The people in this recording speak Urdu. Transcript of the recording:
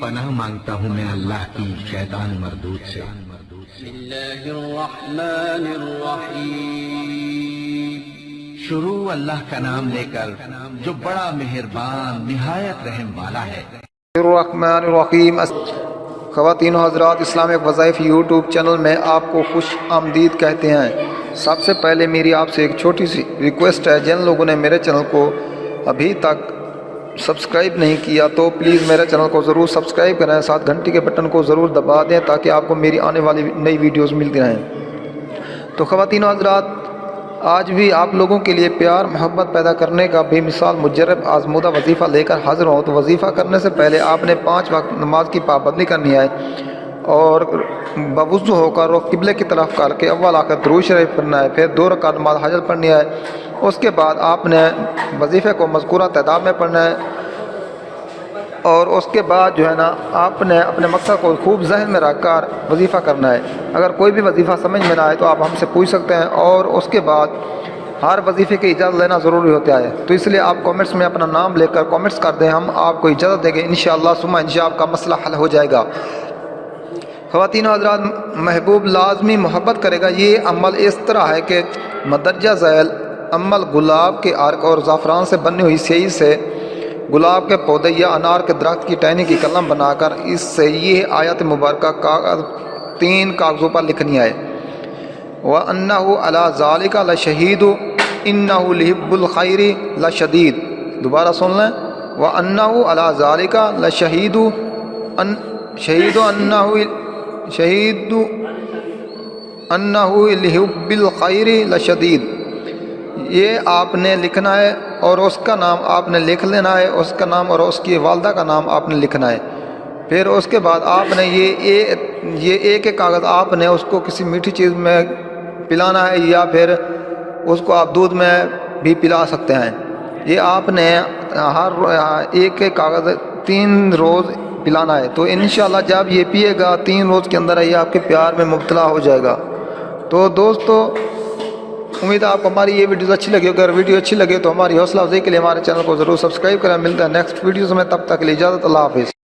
پناہ مانگتا ہوں میں اللہ کی شیطان مردود سے۔ بسم اللہ الرحمن الرحیم۔ شروع اللہ کا نام لے کر جو بڑا مہربان نہایت رحم والا ہے۔ الرحمن الرحیم۔ خواتین و حضرات، اسلامک وظائف یوٹیوب چینل میں آپ کو خوش آمدید کہتے ہیں۔ سب سے پہلے میری آپ سے ایک چھوٹی سی ریکویسٹ ہے، جن لوگوں نے میرے چینل کو ابھی تک سبسکرائب نہیں کیا تو پلیز میرے چینل کو ضرور سبسکرائب کریں، ساتھ گھنٹی کے بٹن کو ضرور دبا دیں تاکہ آپ کو میری آنے والی نئی ویڈیوز ملتی رہیں۔ تو خواتین و حضرات، آج بھی آپ لوگوں کے لیے پیار محبت پیدا کرنے کا بے مثال مجرب آزمودہ وظیفہ لے کر حاضر ہوں۔ تو وظیفہ کرنے سے پہلے آپ نے 5 وقت نماز کی پابندی کرنی ہے اور بوضو ہو کر رخ قبلے کی طرف کر کے اول آخر درود شریف پڑھنا ہے، پھر 2 رکعت نماز حاجت پڑھنی ہے۔ اس کے بعد آپ نے وظیفے کو مذکورہ تعداد میں پڑھنا ہے اور اس کے بعد جو ہے نا آپ نے اپنے مقصد کو خوب ذہن میں رکھ کر وظیفہ کرنا ہے۔ اگر کوئی بھی وظیفہ سمجھ میں نہ آئے تو آپ ہم سے پوچھ سکتے ہیں، اور اس کے بعد ہر وظیفے کی اجازت لینا ضروری ہوتا ہے، تو اس لیے آپ کامنٹس میں اپنا نام لے کر کامنٹس کر دیں، ہم آپ کو اجازت دیں گے انشاءاللہ ثم انشاء آپ کا مسئلہ حل ہو جائے گا۔ خواتین و حضرات، محبوب لازمی محبت کرے گا۔ یہ عمل اس طرح ہے کہ مدرجہ ذیل عمل گلاب کے عرق اور زعفران سے بنی ہوئی سیاہی سے گلاب کے پودے یا انار کے درخت کی ٹہنی کی قلم بنا کر اس سے یہ آیت مبارکہ 3 کاغذوں پر لکھنی ہے۔ وَأَنَّهُ عَلَى ذَلِكَ لَشَهِيدٌ إِنَّهُ لِحُبِّ الْخَيْرِ لَشَدِيدٌ۔ دوبارہ سن لیں، وَأَنَّهُ عَلَى ذَلِكَ لَشَهِيدٌ أَنَّهُ لِحُبِّ الْخَيْرِ لَشَدِيدٌ۔ یہ آپ نے لکھنا ہے اور اس کا نام آپ نے لکھ لینا ہے، اس کا نام اور اس کی والدہ کا نام آپ نے لکھنا ہے۔ پھر اس کے بعد آپ نے یہ ایک کاغذ آپ نے اس کو کسی میٹھی چیز میں پلانا ہے یا پھر اس کو آپ دودھ میں بھی پلا سکتے ہیں۔ یہ آپ نے ہر ایک کاغذ 3 روز پلانا ہے، تو انشاءاللہ جب یہ پیے گا 3 روز کے اندر یہ آپ کے پیار میں مبتلا ہو جائے گا۔ تو دوستو، امید ہے آپ کو ہماری یہ ویڈیوز اچھی لگی۔ اگر ویڈیو اچھی لگے تو ہماری حوصلہ افزائی کے لیے ہمارے چینل کو ضرور سبسکرائب کریں۔ ملتا ہے نیکسٹ ویڈیوز میں، تب تک کے لیے اجازت، اللہ حافظ۔